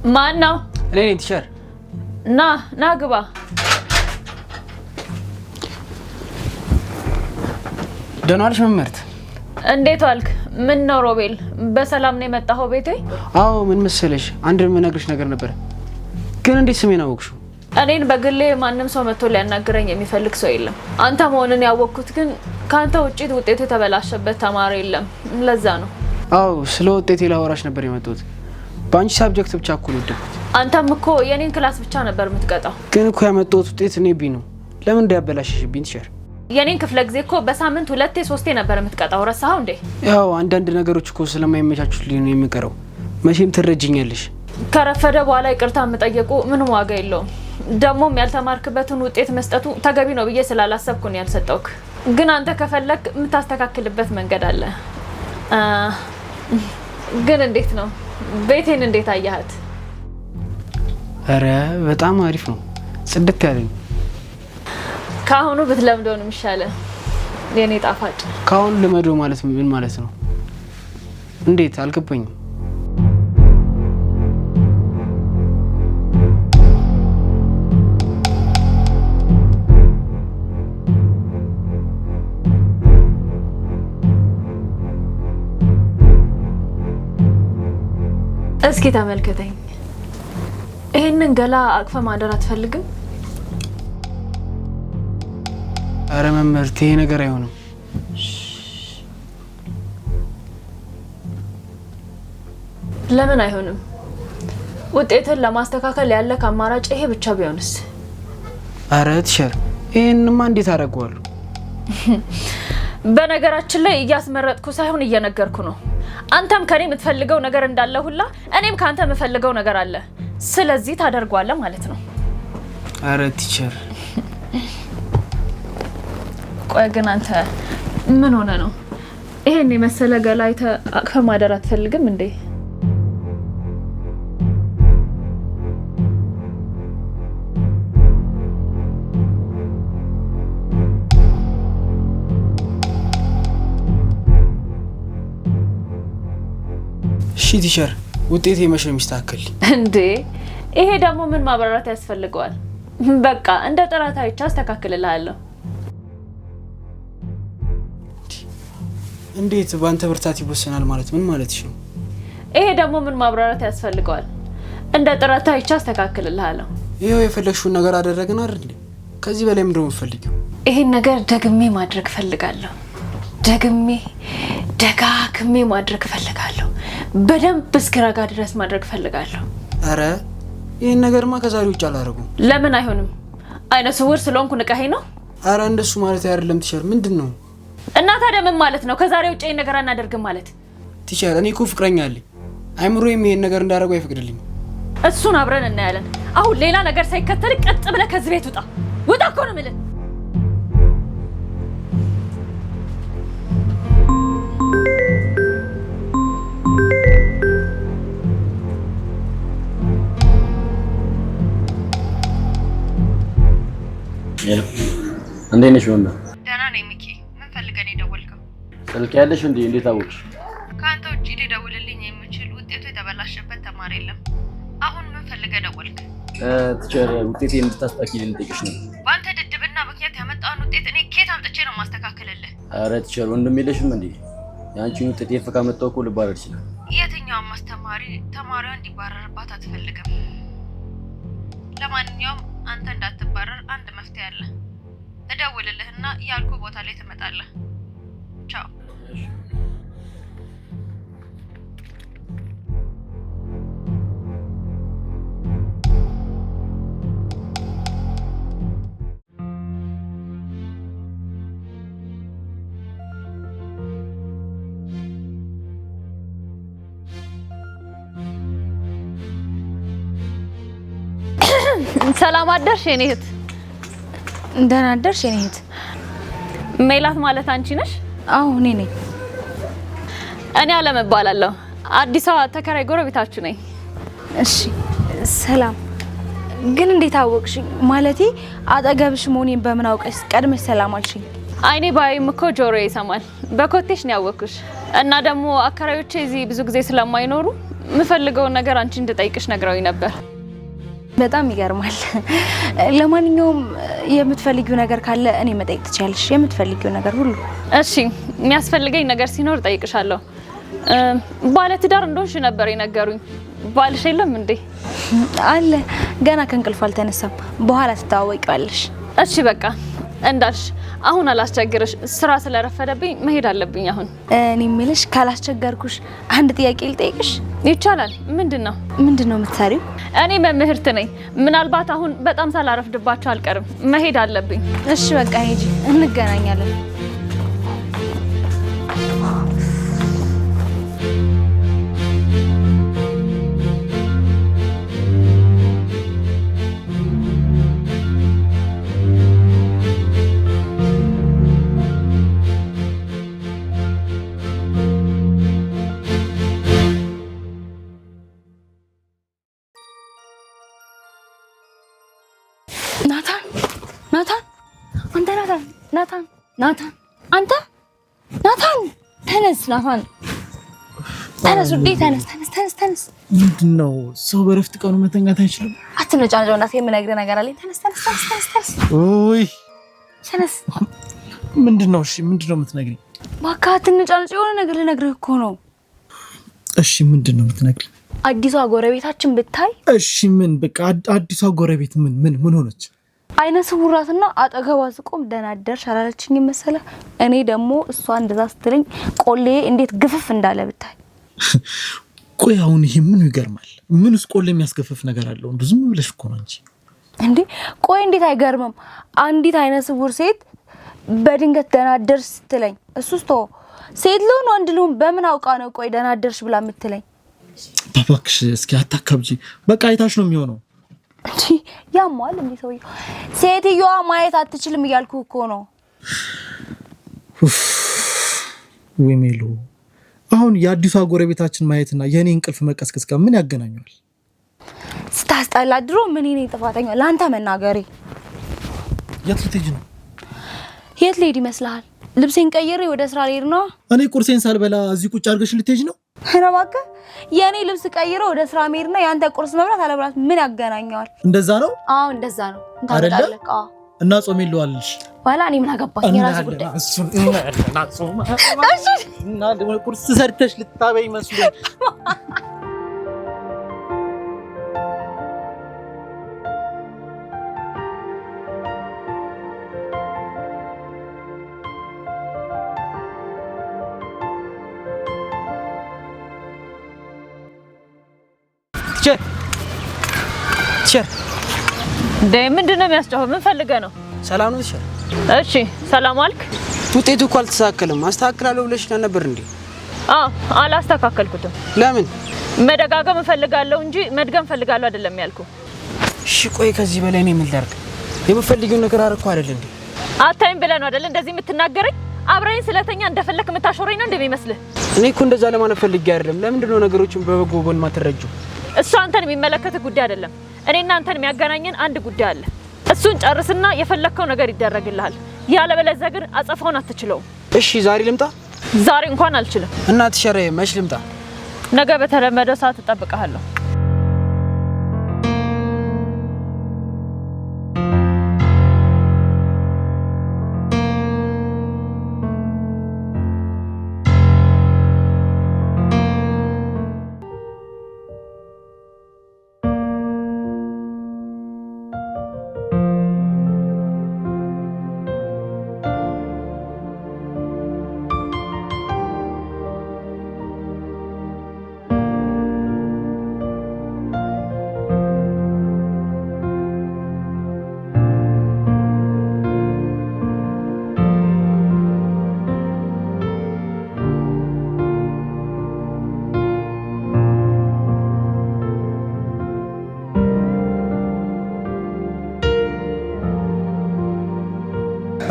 ማን ነው? እኔ ነኝ ቲቸር። ና ግባ። ደህና ዋልሽ መምህርት? እንዴት ዋልክ? ምን ነው ሮቤል፣ በሰላም ነው የመጣኸው ቤቴ? አዎ፣ ምን መሰለሽ አንድ የምነግርሽ ነገር ነበር። ግን እንዴት ስሜን አወቅሽው? እኔን በግሌ ማንም ሰው መጥቶ ሊያናግረኝ የሚፈልግ ሰው የለም። አንተ መሆንን ያወቅኩት ግን ካንተ ውጪ ውጤቱ የተበላሸበት ተማሪ የለም፣ ለዛ ነው። አዎ፣ ስለ ውጤቴ ላወራሽ ነበር የመጣሁት። በአንቺ ሳብጀክት ብቻ እኮ ነው የወደድኩት። አንተም እኮ የኔን ክላስ ብቻ ነበር የምትቀጣው። ግን እኮ ያመጣሁት ውጤት እኔ ቢ ነው። ለምን እንዳያበላሽሽብኝ ቲቸር? የኔን ክፍለ ጊዜ እኮ በሳምንት 2-3 ነበር የምትቀጣው፣ ረሳኸው እንዴ? ያው አንዳንድ ነገሮች እኮ ስለማይመቻቹልኝ ነው የምቀረው። መቼም ትረጅኛለሽ። ከረፈደ በኋላ ይቅርታ መጠየቁ ምንም ዋጋ የለውም። ደግሞም ያልተማርክበትን ውጤት መስጠቱ ተገቢ ነው ብዬ ስላላሰብኩ ነው ያልሰጠውክ። ግን አንተ ከፈለክ የምታስተካክልበት መንገድ አለ። ግን እንዴት ነው ቤቴን እንዴት አያሃት? አረ በጣም አሪፍ ነው፣ ጽድት ያለ ነው። ካሁኑ ብትለምደው ነው የሚሻለው የኔ ጣፋጭ። ካሁኑ ልመደው ማለት ምን ማለት ነው? እንዴት አልገባኝም። እስኪ ተመልከተኝ። ይሄንን ገላ አቅፈ ማደር አትፈልግም? አረ መምህርት፣ ይሄ ነገር አይሆንም። ለምን አይሆንም? ውጤትን ለማስተካከል ያለክ አማራጭ ይሄ ብቻ ቢሆንስ? አረ ቲቸር፣ ይሄንማ እንዴት አደርገዋለሁ? በነገራችን ላይ እያስመረጥኩ ሳይሆን እየነገርኩ ነው። አንተም ከኔ የምትፈልገው ነገር እንዳለ ሁላ እኔም ካንተ የምፈልገው ነገር አለ። ስለዚህ ታደርጓለህ ማለት ነው። አረ ቲቸር፣ ቆይ ግን አንተ ምን ሆነ ነው ይሄን የመሰለ ገላ አይተህ አቅፈህ ማደር አትፈልግም እንዴ? እሺ ቲቸር፣ ውጤቴ መቼ ነው የሚስተካከል እንዴ? ይሄ ደግሞ ምን ማብራራት ያስፈልገዋል? በቃ እንደ ጥራት አይቼ አስተካክልልሃለሁ። እንዴት ባንተ ብርታት ይወሰናል ማለት ምን ማለትሽ ነው? ይሄ ደግሞ ምን ማብራራት ያስፈልገዋል? እንደ ጥራት አይቼ አስተካክልልሃለሁ። ይሄው የፈለግሽውን ነገር አደረግን አይደል? ከዚህ በላይ ምንድነው የምትፈልጊው? ይሄን ነገር ደግሜ ማድረግ ፈልጋለሁ። ደጋግሜ ማድረግ ፈልጋለሁ። በደንብ እስኪረጋ ድረስ ማድረግ ፈልጋለሁ። አረ ይሄን ነገርማ ከዛሬ ውጭ አላደርጉም። ለምን አይሆንም? አይነ ስውር ስለሆንኩ ንቀኸኝ ነው? አረ እንደሱ ማለት አይደለም ቲቸር። ምንድነው? እና ታዲያ ምን ማለት ነው? ከዛሬ ውጭ ይሄን ነገር አናደርግም ማለት? ቲቸር፣ እኔ እኮ ፍቅረኛ አለኝ። አይምሮዬም ይሄን ነገር እንዳደርገው አይፈቅድልኝም። እሱን አብረን እናያለን። አሁን ሌላ ነገር ሳይከተል ቀጥ ብለህ ከዚህ ቤት ውጣ። ውጣ እኮ ነው የምልህ። እንዴት ነሽ ወንዳ? ደህና ነኝ ሚኪ። ምን ፈልገህ ነው የደወልከው? ስልክ ያለሽ እንዴ? እንዴት አወቅሽ? ከአንተ ውጪ ሊደውልልኝ የሚችል ውጤቱ የተበላሸበት ተማሪ የለም። አሁን ምን ፈልገህ ደወልክ? ቲቸር፣ ውጤቴን እንድታስተካክልልኝ ልጠይቅሽ ነው። በአንተ ድድብና ምክንያት ያመጣውን ውጤት እኔ ከየት አምጥቼ ነው ማስተካከልልህ? አረ ቲቸር፣ ወንድም የለሽም እንዴ? ያንቺን ውጤት የፈካ መጣው እኮ ልባረር ይችላል። የትኛውም አስተማሪ ተማሪዋ እንዲባረርባት አትፈልግም። ለማንኛውም አንተ እንዳትባረር አንድ መፍትሄ አለ። እደውልልህና ያልኩ ቦታ ላይ ትመጣለህ። ቻው። ሰላም አደርሽ የኔ እህት። ደህና አደርሽ የኔ እህት። ሜላት ማለት አንቺ ነሽ? አዎ እኔ ነኝ። እኔ አለም እባላለሁ። አዲስ አበባ ተከራይ ጎረቤታችሁ ነኝ። እሺ ሰላም። ግን እንዴት አወቅሽኝ? ማለቴ አጠገብሽ መሆኔን በምን አውቀሽ ቀድመሽ ሰላም አልሽኝ? አይኔ ባይም እኮ ጆሮዬ ይሰማል። በኮቴሽ ነው ያወቅኩሽ። እና ደግሞ አከራዮቼ እዚህ ብዙ ጊዜ ስለማይኖሩ ምፈልገው ነገር አንቺ እንድጠይቅሽ ነግራውኝ ነበር። በጣም ይገርማል። ለማንኛውም የምትፈልጊው ነገር ካለ እኔ መጠየቅ ትችያለሽ። የምትፈልጊው ነገር ሁሉ። እሺ የሚያስፈልገኝ ነገር ሲኖር ጠይቅሻለሁ። ባለ ትዳር እንደሆንሽ ነበር የነገሩኝ። ባልሽ የለም እንዴ? አለ። ገና ከእንቅልፉ አልተነሳም። በኋላ ትተዋወቂዋለሽ። እሺ በቃ እንዳልሽ። አሁን አላስቸግርሽ፣ ስራ ስለረፈደብኝ መሄድ አለብኝ አሁን። እኔ የምልሽ ካላስቸገርኩሽ አንድ ጥያቄ ልጠይቅሽ? ይቻላል። ምንድነው? ምንድነው የምትሰሪው? እኔ መምህርት ነኝ። ምናልባት አሁን በጣም ሳላረፍድባቸው አልቀርም። መሄድ አለብኝ። እሺ በቃ ሂጂ፣ እንገናኛለን። ናታን ተነስ። ተነስ ውዴ፣ ተነስ። ምንድነው? ሰው በረፍት ቀኑ መተኛት አይችልም? አትነጫነጭ፣ እናቴ የምነግርህ ነገር አለኝ። ተነስ። ኦይ ተነስ። ምንድነው? እሺ ምንድነው የምትነግሪኝ? እባክህ አትነጫነጭ፣ የሆነ ነገር ልነግርህ እኮ ነው። እሺ ምንድነው የምትነግሪኝ? አዲሷ ጎረቤታችን ብታይ። እሺ ምን? በቃ አዲሷ ጎረቤት ምን ሆነች? አይነ ስውራትና አጠገቧ ስቆም ደህና አደርሽ አላለችኝም መሰለህ? እኔ ደግሞ እሷ እንደዛ ስትለኝ ቆሌ እንዴት ግፍፍ እንዳለ ብታይ። ቆይ አሁን ይሄ ምኑ ይገርማል? ምንስ ቆሌ የሚያስገፍፍ ነገር አለው? ዝም ብለሽ እኮ ነው እንጂ እንዴ። ቆይ እንዴት አይገርምም? አንዲት አይነ ስውር ሴት በድንገት ደህና አደርሽ ስትለኝ፣ እሱስ ተው፣ ሴት ልሁን ወንድ ልሁን በምን አውቃ ነው ቆይ ደህና አደርሽ ብላ የምትለኝ? እባክሽ እስኪ አታካብጂ። በቃ አይታሽ ነው የሚሆነው። እንዴ ያሟል እንዴ ሰውዬው? ሴትዮዋ ማየት አትችልም እያልኩ እኮ ነው። ወይ ሜሉ፣ አሁን የአዲሷ ጎረቤታችን ማየትና የኔ እንቅልፍ መቀስቀስ ጋር ምን ያገናኘዋል? ስታስጠላ። ድሮ ምን እኔ ጥፋተኛ ለአንተ መናገሬ። የት ልትሄጂ ነው? የት ልሄድ ይመስልሃል? ልብሴን ቀይሬ ወደ ስራ ልሄድ ነው። እኔ ቁርሴን ሳልበላ እዚህ ቁጭ አድርገሽ ልትሄጂ ነው? ኧረ እባክህ፣ የኔ ልብስ ቀይሮ ወደ ስራ መሄድና ያንተ ቁርስ መብላት አለብላት ምን ያገናኘዋል? እንደዛ ነው? አዎ እንደዛ ነው። እንታደርጋለህ። አዎ እና ጾም የለዋልሽ? ዋላ እኔ ምን አገባኝ? የራስ ጉዳይ። እና ደግሞ ቁርስ ሰርተሽ ልታበይ መስሎኝ። ቲቸር ምንድነው የሚያስጨው? ምን ፈልገህ ነው? ሰላም ነው ቲቸር? እሺ ሰላም አልክ? ውጤቱ እኮ አልተሳካለም። አስተካክላለሁ ብለሽኝ ነበር እንዴ? አላስተካከልኩትም። ለምን? መደጋገም እፈልጋለሁ እንጂ መድገም እፈልጋለሁ አይደለም ያልኩ። እሺ ቆይ ከዚህ በላይ እኔ ምን ላድርግ? የምፈልጊው ነገር አረኩ አይደል እንዴ? አታይም ብለህ ነው አይደል እንደዚህ የምትናገረኝ? አብረኝ ስለተኛ እንደፈለክ የምታሾረኝ ነው እንደሚመስልህ? እኔ እኮ እንደዛ ለማለት ፈልጌ አይደለም። ለምንድን ነው ነገሮችን በበጎ ጎን ማትረጂው? እሱ አንተን የሚመለከት ጉዳይ አይደለም። እኔና አንተን የሚያገናኘን አንድ ጉዳይ አለ። እሱን ጨርስና የፈለከው ነገር ይደረግልሃል። ያለበለዚያ ግን አጸፋውን አትችለውም። እሺ ዛሬ ልምጣ? ዛሬ እንኳን አልችልም። እና ቲቸር መች ልምጣ? ነገ በተለመደው ሰዓት እጠብቅሃለሁ።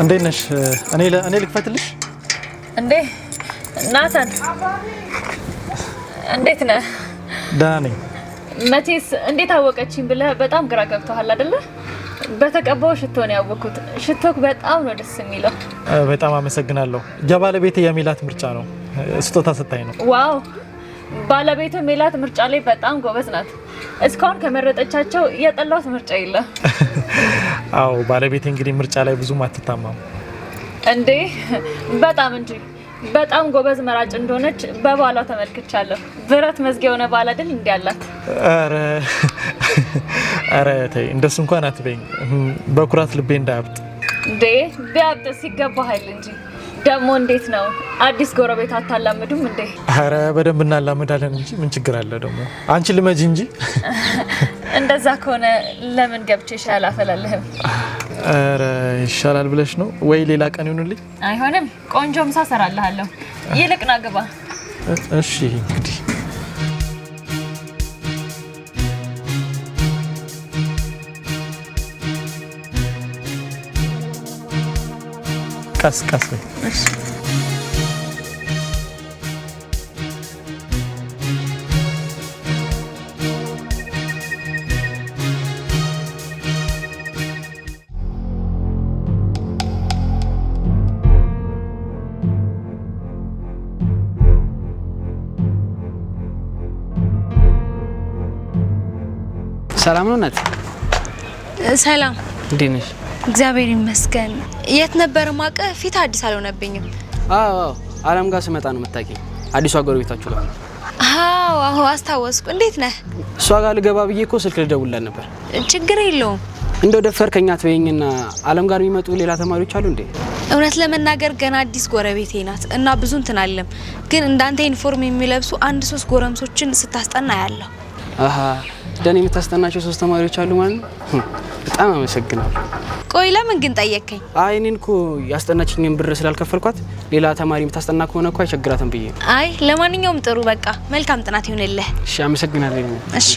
እንዴት ነሽ? እኔ ልክፈትልሽ እንዴ? ናታን እንዴት ነህ? ደህና ነኝ። መቼስ እንዴት አወቀችኝ ብለህ በጣም ግራ ገብቶሃል አይደለ? በተቀባው ሽቶ ነው ያወኩት። ሽቶክ በጣም ነው ደስ የሚለው። በጣም አመሰግናለሁ። የባለቤቴ የሚላት ምርጫ ነው። ስጦታ ስታይ ነው። ዋው ባለቤቱ ሜላት ምርጫ ላይ በጣም ጎበዝ ናት። እስካሁን ከመረጠቻቸው የጠላው ምርጫ የለም። አዎ ባለቤቴ እንግዲህ ምርጫ ላይ ብዙም አትታማም እንዴ? በጣም እንጂ በጣም ጎበዝ መራጭ እንደሆነች በባሏ ተመልክቻለሁ። ብረት መዝጊያ የሆነ ባል አይደል እንዴ ያላት? አረ ተይ እንደሱ እንኳን አትበይኝ። በኩራት ልቤ እንዳያብጥ። እንዴ ቢያብጥስ ይገባሃል እንጂ። ደግሞ እንዴት ነው አዲስ ጎረቤት አታላምዱም እንዴ? አረ በደንብ እናላምዳለን እንጂ ምን ችግር አለ ደግሞ። አንቺ ልመጂ እንጂ። እንደዛ ከሆነ ለምን ገብቼ ሻይ አላፈላለህም? አረ ይሻላል ብለሽ ነው ወይ ሌላ ቀን ይሁንልኝ? አይሆንም፣ ቆንጆ ምሳ ሰራልሃለሁ። ይልቅ ና ግባ። እሺ እንግዲህ ቀስ ቀስ በይ። እሺ ሰላም ነው እናት? ሰላም። እንዴት ነሽ? እግዚአብሔር ይመስገን። የት ነበር ማቀ? ፊት አዲስ አልሆነብኝም። አዎ አለም ጋር ስመጣ ነው የምታውቂኝ። አዲሷ ጎረቤታችሁ ጋር። አዎ አስታወስኩ። እንዴት ነህ? እሷ ጋር ልገባ ብዬ እኮ ስልክ ልደውልላት ነበር። ችግር የለውም። እንደው ደፈርከኝ አትበይኝና አለም ጋር የሚመጡ ሌላ ተማሪዎች አሉ እንዴ? እውነት ለመናገር ገና አዲስ ጎረቤቴ ናት እና ብዙ እንትን አለም። ግን እንዳንተ ዩኒፎርም የሚለብሱ 1-3 ጎረምሶችን ስታስጠና ያለው። አሃ ደኔ የምታስጠናቸው 3 ተማሪዎች አሉ ማለት ነው። በጣም አመሰግናለሁ። ቆይ ለምን ግን ጠየቅከኝ? አይ እኔን እኮ ያስጠናችኝን ብር ስላልከፈልኳት ሌላ ተማሪ የምታስጠና ከሆነ እኮ አይቸግራትም ብዬ። አይ ለማንኛውም ጥሩ በቃ መልካም ጥናት ይሁንልህ። እሺ አመሰግናለሁ። እሺ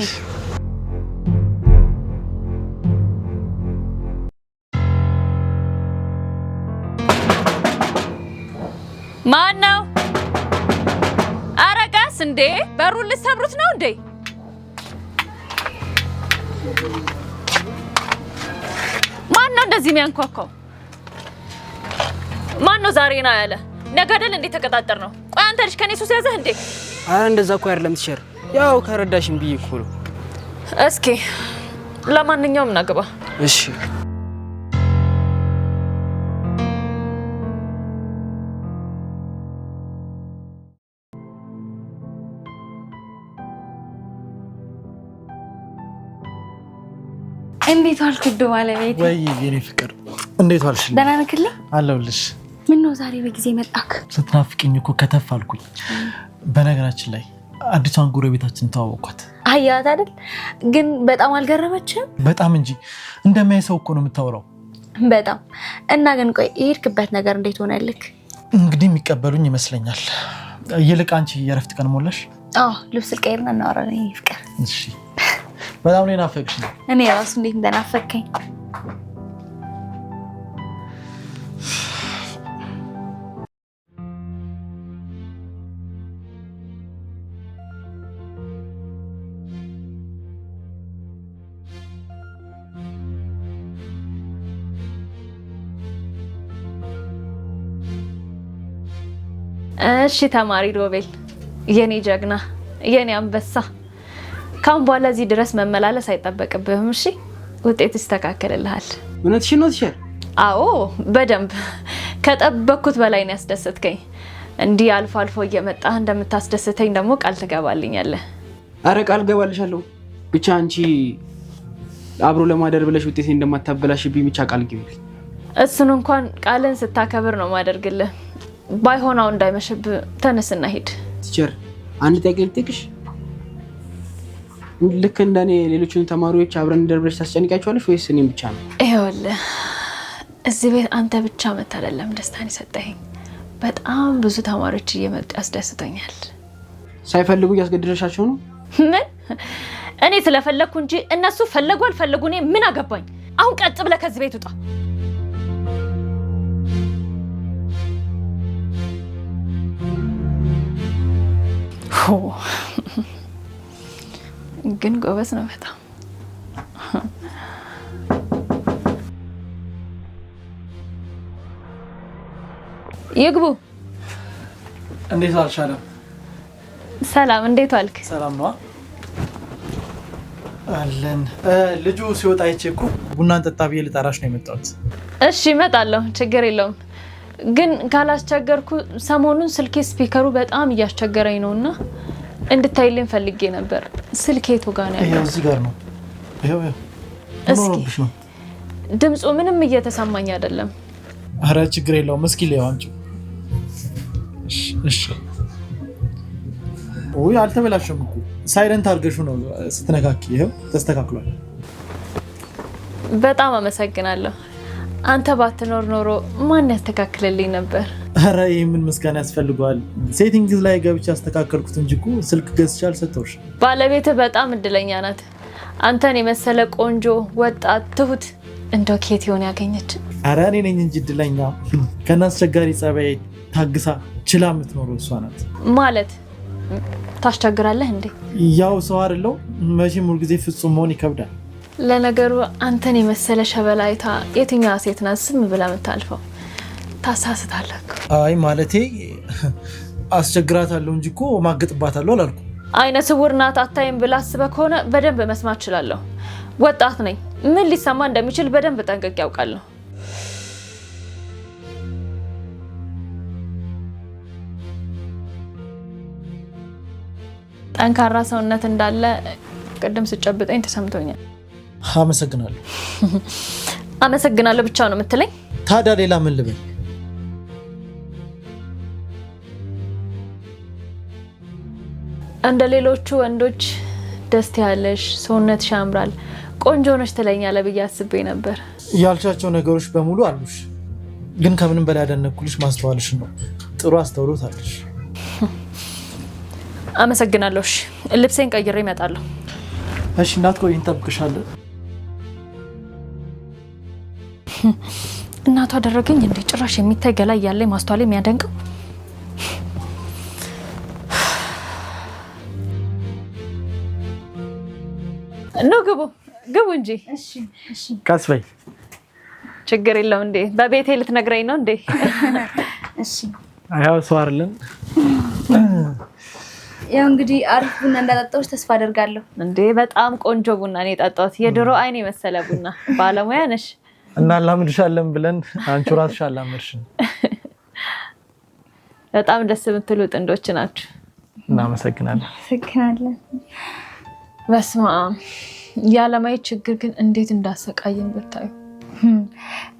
ማን ነው? አረጋስ እንዴ በሩን ልትሰብሩት ነው እንዴ? ማን ነው እንደዚህ የሚያንኳኳው? ማን ነው ዛሬ ነው ያለ? ነገ አይደል እንዴ ተቀጣጠር ነው? ቆይ አንተ ልጅ ከኔ ሱስ ያዘህ እንዴ? አረ እንደዛ እኮ አይደለም ትሸር፣ ያው ከረዳሽም ብዬ እኮ ነው። እስኪ ለማንኛውም ናግባ። እሺ እንዴት ዋልክ ውድ ባለቤቴ? ወይ የኔ ፍቅር እንዴት ዋልሽ? ደህና ነህ? አለሁልሽ። ምን ነው ዛሬ በጊዜ መጣክ? ስትናፍቅኝ እኮ ከተፍ አልኩኝ። በነገራችን ላይ አዲሷን ጎረቤታችን ተዋወቅኳት። አያት አይደል? ግን በጣም አልገረመችም? በጣም እንጂ እንደማይ ሰው እኮ ነው የምታወራው። በጣም እና ግን ቆይ የሄድክበት ነገር እንዴት ሆነልክ? እንግዲህ የሚቀበሉኝ ይመስለኛል። ይልቅ አንቺ የረፍት ቀን ሞላሽ? አዎ ልብስ ልቀይርና እናወራለን የኔ ፍቅር። እሺ በጣም ነው ናፈቅሽኝ። እኔ ራሱ እንዴት እንደናፈከኝ። እሺ ተማሪ ሮቤል የኔ ጀግና የኔ አንበሳ ካሁን በኋላ እዚህ ድረስ መመላለስ አይጠበቅብህም። እሺ ውጤት ይስተካከልልሃል። እውነትሽን ነው ትሸር? አዎ በደንብ ከጠበቅኩት በላይ ነው ያስደሰትከኝ። እንዲህ አልፎ አልፎ እየመጣህ እንደምታስደስተኝ ደግሞ ቃል ትገባልኛለህ? አረ ቃል ገባልሻለሁ። ብቻ አንቺ አብሮ ለማደር ብለሽ ውጤቴን እንደማታበላሽብኝ ብቻ ቃል ግቢልኝ። እሱን እንኳን ቃልን ስታከብር ነው ማደርግልህ። ባይሆን አሁን እንዳይመሽብህ ተነስና ሂድ። ትሸር አንድ ጥያቄ ልጠይቅሽ። ልክ እንደኔ ሌሎችን ተማሪዎች አብረን እንደርብለሽ ታስጨንቂያቸዋለሽ ወይስ እኔም ብቻ ነው? ይኸውልህ እዚህ ቤት አንተ ብቻ መት አይደለም ደስታን ይሰጠኝ። በጣም ብዙ ተማሪዎች እየመጡ ያስደስተኛል። ሳይፈልጉ ያስገድደሻቸው ነው? ምን? እኔ ስለፈለኩ እንጂ እነሱ ፈለጉ አልፈለጉ እኔ ምን አገባኝ? አሁን ቀጥ ብለህ ከዚህ ቤት ውጣ። ግን ጎበዝ ነው በጣም። ይግቡ። እንዴት አልሻለም? ሰላም፣ እንዴት ዋልክ? ሰላም ነው አለን። ልጁ ሲወጣ አይቼ እኮ ቡናን ጠጣ ብዬ ልጠራሽ ነው የመጣሁት። እሺ እመጣለሁ፣ ችግር የለውም። ግን ካላስቸገርኩ ሰሞኑን ስልኬ ስፒከሩ በጣም እያስቸገረኝ ነውና እንድታይልኝ ፈልጌ ነበር። ስልኬ የቱ ጋር ነው ያለው? እዚህ ጋር ነው። ይሄው እስኪ ነው። ድምፁ ምንም እየተሰማኝ አይደለም። አረ ችግር የለውም። እስኪ ሊያው አምጪው። እሺ ወይ አልተበላሸም እኮ ሳይለንት አድርገሽው ነው ስትነካኪ። ይሄው ተስተካክሏል። በጣም አመሰግናለሁ። አንተ ባትኖር ኖሮ ማን ያስተካክልልኝ ነበር? አረ ይሄ ምን ምስጋና ያስፈልገዋል? ሴቲንግስ ላይ ገብቼ አስተካከልኩት እንጂ እኮ ስልክ ገዝቼ አልሰጠሁሽ። ባለቤትህ በጣም እድለኛ ናት። አንተን የመሰለ ቆንጆ ወጣት ትሁት እንደው ኬት ይሆን ያገኘች? አረ እኔ ነኝ እንጂ እድለኛ። ከና አስቸጋሪ ጸባይ ታግሳ ችላ የምትኖረው እሷ ናት። ማለት ታስቸግራለህ እንዴ? ያው ሰው አይደለው መቼም ሁል ጊዜ ፍጹም መሆን ይከብዳል። ለነገሩ አንተን የመሰለ ሸበላይታ የትኛዋ ሴት ናት ዝም ብላ የምታልፈው? ታሳስታለህ እኮ። አይ ማለቴ አስቸግራታለሁ እንጂ እኮ ማገጥባታለሁ አላልኩም። አይነ ስውር ናት አታይም ብላ አስበህ ከሆነ በደንብ መስማት እችላለሁ። ወጣት ነኝ። ምን ሊሰማ እንደሚችል በደንብ ጠንቅቄ ያውቃለሁ። ጠንካራ ሰውነት እንዳለ ቅድም ስጨብጠኝ ተሰምቶኛል። አመሰግናለሁ። አመሰግናለሁ ብቻ ነው የምትለኝ? ታዲያ ሌላ ምን ልበል? እንደ ሌሎቹ ወንዶች ደስ ያለሽ፣ ሰውነትሽ ያምራል፣ ቆንጆ ነሽ ትለኛለህ ብዬ አስቤ ነበር። ያልሻቸው ነገሮች በሙሉ አሉሽ፣ ግን ከምንም በላይ ያደነኩልሽ ማስተዋልሽ ነው። ጥሩ አስተውሎት አለሽ። አመሰግናለሁ። እሺ ልብሴን ቀይሬ እመጣለሁ። እሺ እንዳትቆይ እንጠብቅሻለን። እናቷ አደረገኝ እንዴ? ጭራሽ የሚታይ ገላ እያለ ማስተዋል የሚያደንቀው ነው። ግቡ እንጂ። እሺ ቀስ በይ። ችግር የለው እንዴ? በቤቴ ልትነግረኝ ነው እንዴ? እሺ ያው ሰው አይደለም። ያው እንግዲህ አሪፍ ቡና እንዳጠጣሁሽ ተስፋ አደርጋለሁ። እንዴ በጣም ቆንጆ ቡና ነው የጠጣሁት። የድሮ አይን የመሰለ ቡና። ባለሙያ ነሽ። እና ላምድሻለን ብለን አንቺ ራስሽ አላመድሽን። በጣም ደስ የምትሉ ጥንዶች ናችሁ። እናመሰግናለን። በስመ አብ። ያለማየት ችግር ግን እንዴት እንዳሰቃየን ብታዩ።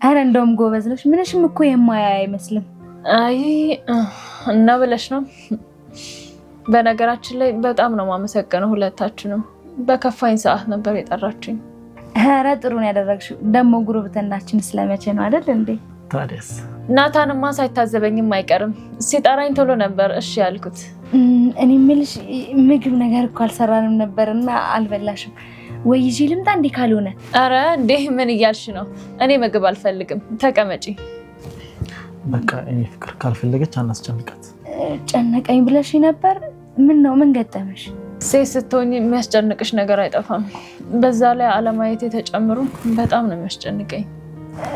አረ እንደውም ጎበዝ ነሽ። ምንሽም እኮ የማያ አይመስልም። አይ እና ብለሽ ነው። በነገራችን ላይ በጣም ነው ማመሰግነው ሁለታችንም። በከፋኝ ሰዓት ነበር የጠራችኝ። አረ ጥሩ ነው ያደረግሽው። ደግሞ ጉርብትናችን ስለመቼ ነው አይደል እንዴ? ታዲያስ ናታንማ ሳይታዘበኝም አይቀርም። ሲጠራኝ ቶሎ ነበር እሺ ያልኩት። እኔ የምልሽ ምግብ ነገር እኮ አልሰራንም ነበርና አልበላሽም ወይ? ይዤ ልምጣ እንዴ ካልሆነ? አረ እንዴ ምን እያልሽ ነው? እኔ ምግብ አልፈልግም። ተቀመጪ። በቃ እኔ ፍቅር ካልፈለገች አናስጨንቃት። ጨነቀኝ ብለሽ ነበር። ምን ነው ምን ገጠመሽ? ሴት ስትሆኚ የሚያስጨንቅሽ ነገር አይጠፋም። በዛ ላይ አለማየት ተጨምሮ በጣም ነው የሚያስጨንቀኝ።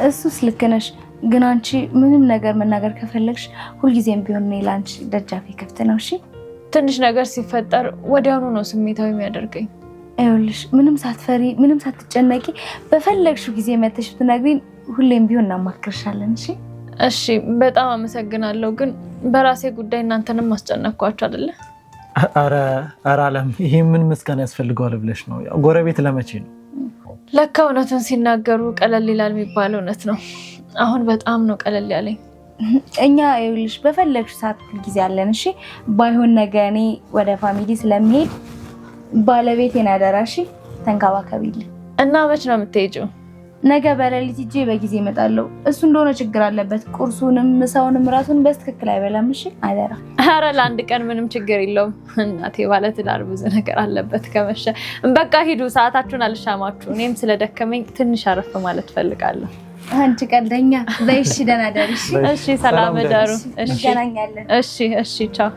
እሱስ ልክ ነሽ። ግን አንቺ ምንም ነገር መናገር ከፈለግሽ ሁልጊዜም ቢሆን እኔ ለአንቺ ደጃፌ ክፍት ነው። እሺ ትንሽ ነገር ሲፈጠር ወዲያውኑ ነው ስሜታዊ የሚያደርገኝ። ይኸውልሽ ምንም ሳትፈሪ ምንም ሳትጨነቂ በፈለግሽው ጊዜ መተሽ ብትነግሪኝ ሁሌም ቢሆን እናማክርሻለን። እሺ እሺ በጣም አመሰግናለሁ። ግን በራሴ ጉዳይ እናንተንም ማስጨነቅኳችሁ አይደለ? አረ አለም ይሄ ምን ምስጋና ያስፈልገዋል ብለሽ ነው? ያው ጎረቤት ለመቼ ነው? ለካ እውነቱን ሲናገሩ ቀለል ይላል የሚባለው እውነት ነው። አሁን በጣም ነው ቀለል ያለኝ። እኛ ይኸውልሽ በፈለግሽ ሰዓት ጊዜ አለን። እሺ ባይሆን ነገ እኔ ወደ ፋሚሊ ስለምሄድ ባለቤቴን አደራሽ ተንከባከቢልኝ። እና መች ነው የምትሄጂው? ነገ በሌሊት ሂጄ በጊዜ እመጣለሁ። እሱ እንደሆነ ችግር አለበት። ቁርሱንም ምሳውንም ራሱን በትክክል አይበላም። እሺ አደራ። ኧረ ለአንድ ቀን ምንም ችግር የለውም። እናቴ ባለትዳር ብዙ ነገር አለበት። ከመሸ በቃ ሂዱ፣ ሰዓታችሁን አልሻማችሁ። እኔም ስለደከመኝ ትንሽ አረፍ ማለት ፈልጋለሁ። አንቺ ቀልደኛ። በይሽ ደህና ደሪ። እሺ ሰላም ደሩ። እሺ እንገናኛለን። እሺ ቻው።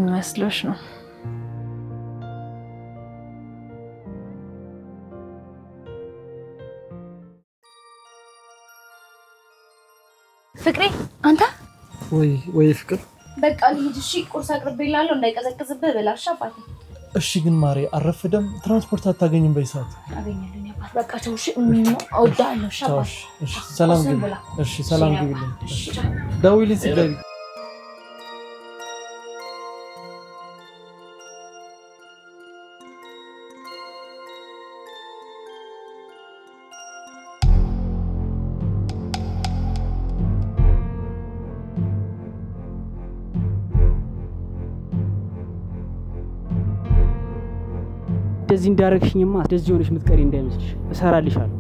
መስሎሽ ነው? ፍቅሬ አንተ ወይ ፍቅር በቃ ልሂድ እሺ ቁርስ አቅርቤልሃለሁ እንዳይቀዘቅዝብህ ብላሽ አባቴ እሺ ግን ማሬ አረፍደም ትራንስፖርት አታገኝም በይሳት አገኛለሁ አባቴ በቃ ተውሽ እወዳለሁ ሻባሽ እሺ ሰላም ግቢ እሺ ሰላም ግቢልኝ ደውይልኝ ስትገቢ እንደዚህ እንዳረግሽኝማ እንደዚህ ሆነሽ ምትቀሪ እንዳይመስልሽ እሰራልሻለሁ።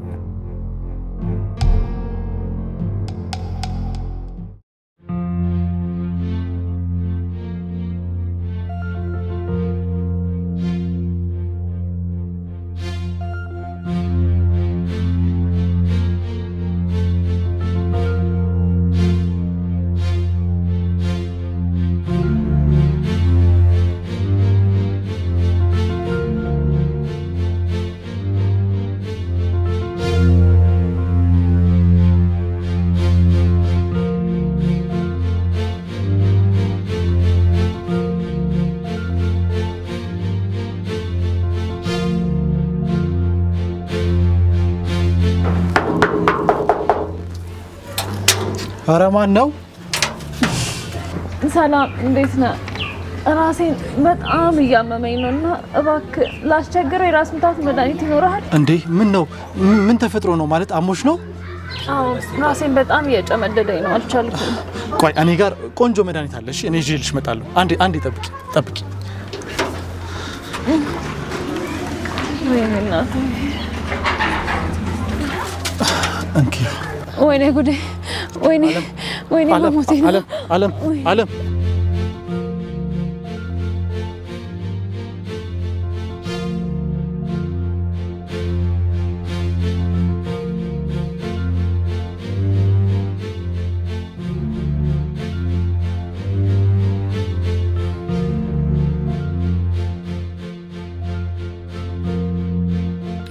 ኧረ ማን ነው? ሰላም እንዴት ነህ? ራሴን በጣም እያመመኝ ነው እና እባክህ ላስቸግረው የራስ ምታት መድኃኒት ይኖርሃል እንዴ? ምን ነው? ምን ተፈጥሮ ነው? ማለት አሞሽ ነው? አዎ ራሴን በጣም እየጨመደደኝ ነው አልቻልኩም። ቆይ እኔ ጋር ቆንጆ መድኃኒት አለ። እሺ እኔ ይዤልሽ እመጣለሁ። አንዴ ጠብቂ። ወይኔ እናቴ እንኪ ወይኔ ጉዴ ወይኔ በሞቴ ነው። አለም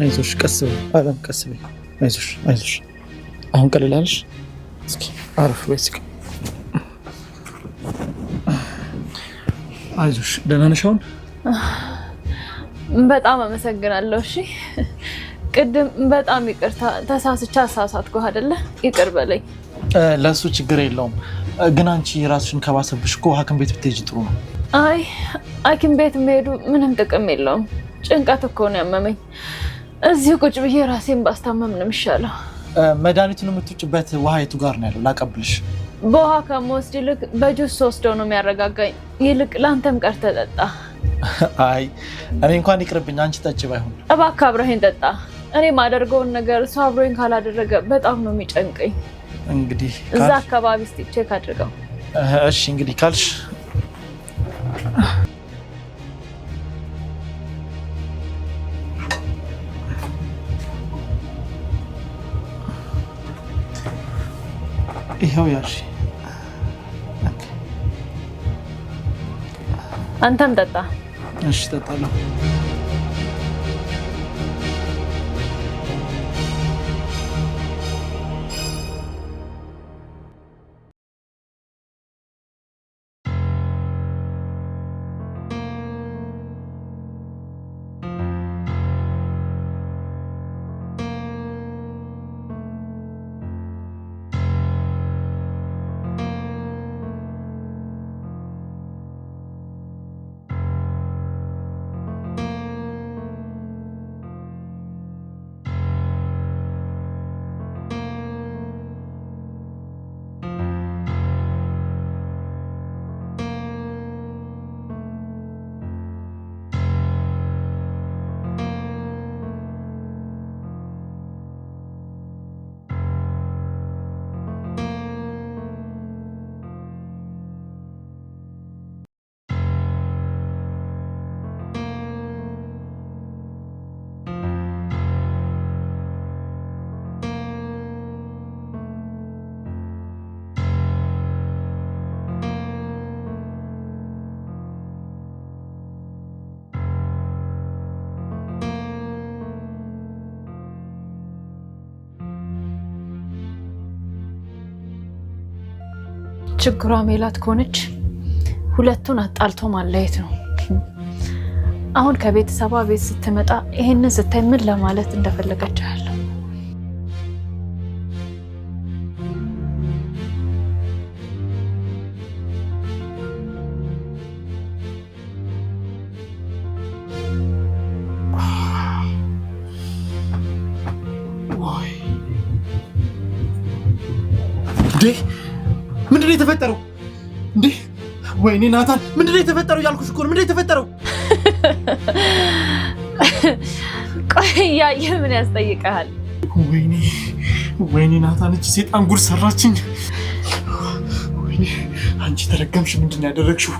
አይዞሽ ቀስ በይ አለም ቀስ በይ አይዞሽ አሁን ቀልላለሽ እስኪ አረፍ በይ እስኪ አይዞሽ ደህና ነሽ አሁን በጣም አመሰግናለሁ እሺ ቅድም በጣም ይቅርታ ተሳስቻ አሳሳትኩ አይደለ ይቅር በለኝ ለሱ ችግር የለውም ግን አንቺ ራስሽን ከባሰብሽ እኮ ሐኪም ቤት ብትሄጂ ጥሩ ነው አይ ሐኪም ቤት መሄዱ ምንም ጥቅም የለውም ጭንቀት እኮ ነው ያመመኝ እዚሁ ቁጭ ብዬ ራሴን ባስታመም ነው የሚሻለው መድኃኒቱን የምትውጭበት ውሃ የቱ ጋር ነው ያለው ላቀብልሽ በውሃ ከመወስድ ይልቅ በጁስ ወስደው ነው የሚያረጋጋኝ ይልቅ ለአንተም ቀርተህ ጠጣ አይ እኔ እንኳን ይቅርብኝ አንቺ ጠጪ ባይሆን እባክህ አብረኸኝ ጠጣ እኔ ማደርገውን ነገር እሱ አብሮኝ ካላደረገ በጣም ነው የሚጨንቀኝ እንግዲህ እዛ አካባቢ እስቲ ቼክ አድርገው እሺ እንግዲህ ካልሽ ይሄው ያሺ አንተም ጠጣ እሺ ጠጣለሁ ችግሯ ሜላት ከሆነች ሁለቱን አጣልቶ ማለየት ነው። አሁን ከቤተሰቧ ቤት ስትመጣ ይሄንን ስታይ ምን ለማለት እንደፈለገች አያለሁ። ምንድነው የተፈጠረው እንዴ? ወይኔ ናታን ምንድነው የተፈጠረው? ያልኩሽ እኮ ነው። ምንድነው የተፈጠረው? ቆይ ያየህ ምን ያስጠይቀሃል? ወይኔ ናታን እቺ ሴጣን ጉድ ሰራችኝ። ወይኔ አንቺ ተረገምሽ። ምንድነው ያደረግሽው?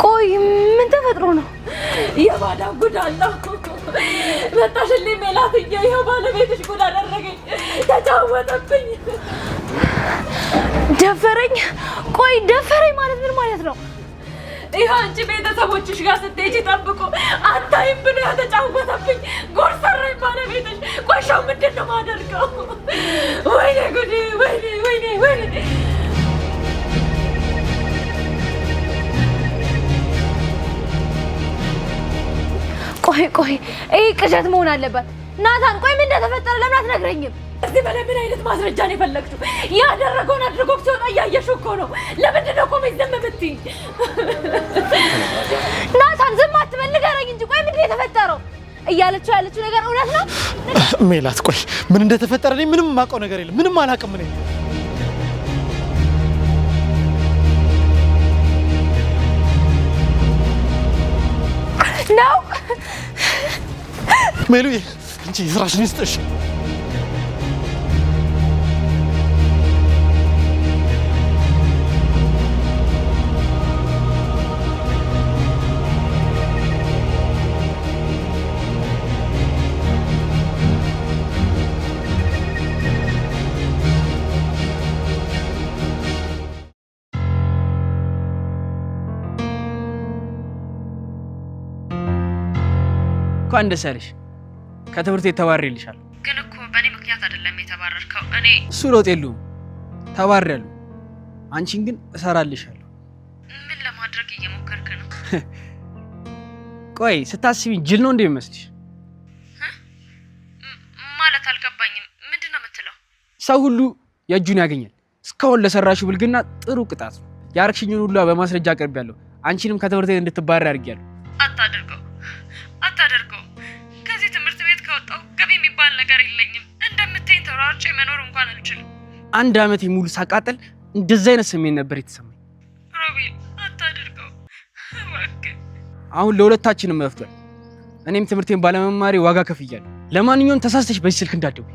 ቆይ ምን ተፈጥሮ ነው? የባዳ ጉድ አለው። መጣሽልኝ ሜላትዬ፣ ይኸው ባለቤትሽ ጉድ አደረገኝ፣ ተጫወተብኝ። ደፈረኝ? ቆይ ደፈረኝ ማለት ምን ማለት ነው? ይኸው አንቺ ቤተሰቦችሽ ጋር ስትሄጂ ጠብቁ አታይም ብሎ ተጫወተብኝ። ጉድ ሰራኝ ባለቤትሽ። ቆሻው ምንድን ነው የማደርገው? ወይኔ ጉዴ! ወይኔ ወይኔ ወይኔ! ቆይ ይሄ ቅዠት መሆን አለበት። ናታን ቆይ ምን እንደተፈጠረ ለምን አትነግረኝም? እዚህ በላይ ምን አይነት ማስረጃ ነው የፈለግሽው? ያደረገውን አድርጎ ሲወጣ እያየሽው እኮ ነው። ለምንድን ነው ቆመሽ ዝም የምትይኝ? ናታን ዝም አትበል፣ ንገረኝ እንጂ። ቆይ ምንድን ነው የተፈጠረው? እያለችው ያለችው ነገር እውነት ነው? ሜላት ቆይ ምን እንደተፈጠረ እኔ ምንም የማውቀው ነገር የለም። ምንም አላውቅም እኔ። ነው ሜሉዬ እንጂ ስራሽን ይስጥሽ። እንኳን ደስ ያለሽ። ከትምህርት ቤት ተባርሬልሻለሁ። ግን እኮ በእኔ ምክንያት አይደለም የተባረርከው። እኔ እሱ ለውጥ የለውም፣ ተባርሬያለሁ። አንቺን ግን እሰራልሻለሁ። ምን ለማድረግ እየሞከርክ ነው? ቆይ ስታስቢኝ ጅል ነው እንደሚመስልሽ? ማለት አልገባኝም። ምንድን ነው የምትለው? ሰው ሁሉ የእጁን ያገኛል። እስካሁን ለሰራሽው ብልግና ጥሩ ቅጣት ነው። ያረግሽኝን ሁሉ በማስረጃ አቅርቤያለሁ። አንቺንም ከትምህርት ቤት እንድትባረሪ አድርጌያለሁ። አታደርገው። ከዚህ ትምህርት ቤት ከወጣሁ ገቢ የሚባል ነገር የለኝም። እንደምትይኝ ተሯርጬ መኖር እንኳን አልችልም። 1 ዓመት ሙሉ ሳቃጠል እንደዚህ አይነት ስሜት ነበር የተሰማኝ። ሮቤል አታደርገው እባክህ። አሁን ለሁለታችንም መፍቷል። እኔም ትምህርቴን ባለመማሬ ዋጋ ከፍያለሁ። ለማንኛውም ተሳስተሽ በዚህ ስልክ እንዳትደውይ።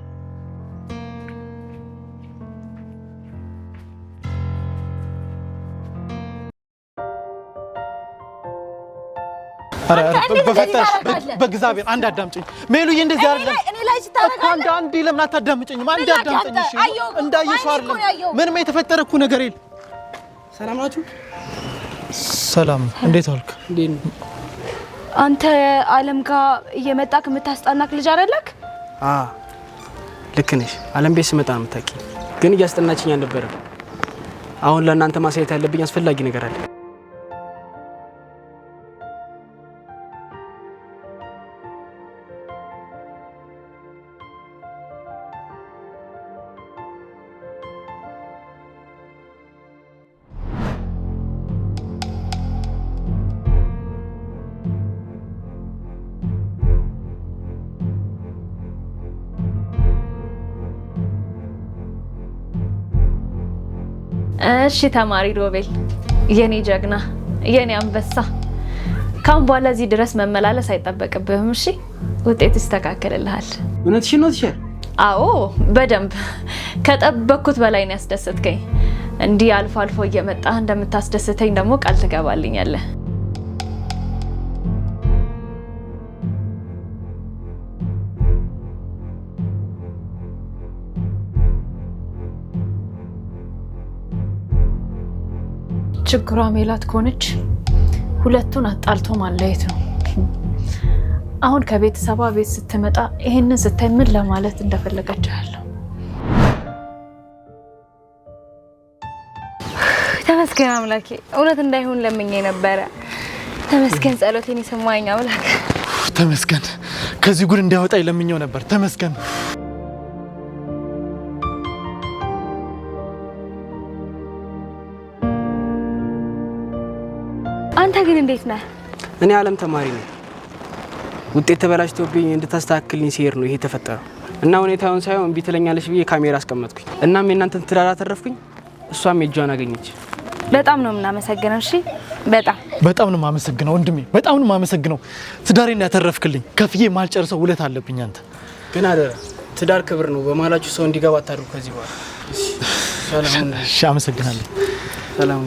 በእግዚአብሔር አንድ አዳምጪኝ ሜሉዬ። እንደዚህ አይደለም እኔ ላይ ስታረጋ አንድ ለምን አታዳምጪኝም? አንድ አዳምጪኝ እሺ። እንዳየሽው አይደለም ምንም የተፈጠረ እኮ ነገር የለም። ሰላም ናችሁ? ሰላም። እንዴት ዋልክ? እንዴት ነው? አንተ አለም ጋር እየመጣክ የምታስጠናክ ልጅ አይደለክ? ልክ ነሽ። አለም ቤት ስመጣ ነው የምታውቂኝ፣ ግን እያስጠናችኝ አልነበረም። አሁን ለእናንተ ማሳየት ያለብኝ አስፈላጊ ነገር አለ። እሺ ተማሪ ሮቤል፣ የኔ ጀግና፣ የኔ አንበሳ፣ ካሁን በኋላ እዚህ ድረስ መመላለስ አይጠበቅብህም። እሺ ውጤት ይስተካከልልሃል። እውነትሽን ነው ቲቸር? አዎ በደንብ ከጠበቅኩት በላይ ነው ያስደሰትከኝ። እንዲህ አልፎ አልፎ እየመጣህ እንደምታስደስተኝ ደግሞ ቃል ትገባልኛለህ። ችግሯ ሜላት ከሆነች ሁለቱን አጣልቶ ማለየት ነው። አሁን ከቤተሰቧ ቤት ስትመጣ ይሄንን ስታይ ምን ለማለት እንደፈለገች ያለው ተመስገን አምላኬ። እውነት እንዳይሆን ለምኜ ነበረ። ተመስገን ጸሎቴን የሰማኝ አምላክ ተመስገን። ከዚህ ጉድ እንዲያወጣኝ ለምኜው ነበር። ተመስገን። አንተ ግን እንዴት ነህ? እኔ ዓለም ተማሪ ነኝ። ውጤት ተበላሽቶብኝ እንድታስተካክልኝ ሲሄድ ነው ይሄ ተፈጠረው እና ሁኔታውን ሳይሆን እምቢ ትለኛለች ብዬ ካሜራ አስቀመጥኩኝ። እናም የእናንተን ትዳር አተረፍኩኝ፣ እሷም የእጇን አገኘች። በጣም ነው የምናመሰግነው። እሺ በጣም ነው የማመሰግነው ወንድሜ፣ በጣም ነው የማመሰግነው። ትዳሬን ያተረፍክልኝ ከፍዬ ማልጨርሰው ውለት አለብኝ። አንተ ግን አደራ ትዳር ክብር ነው፣ በመሀላችሁ ሰው እንዲገባ አታድርጉ ከዚህ በኋላ። እሺ፣ ሰላም። እሺ፣ አመሰግናለሁ። ሰላም።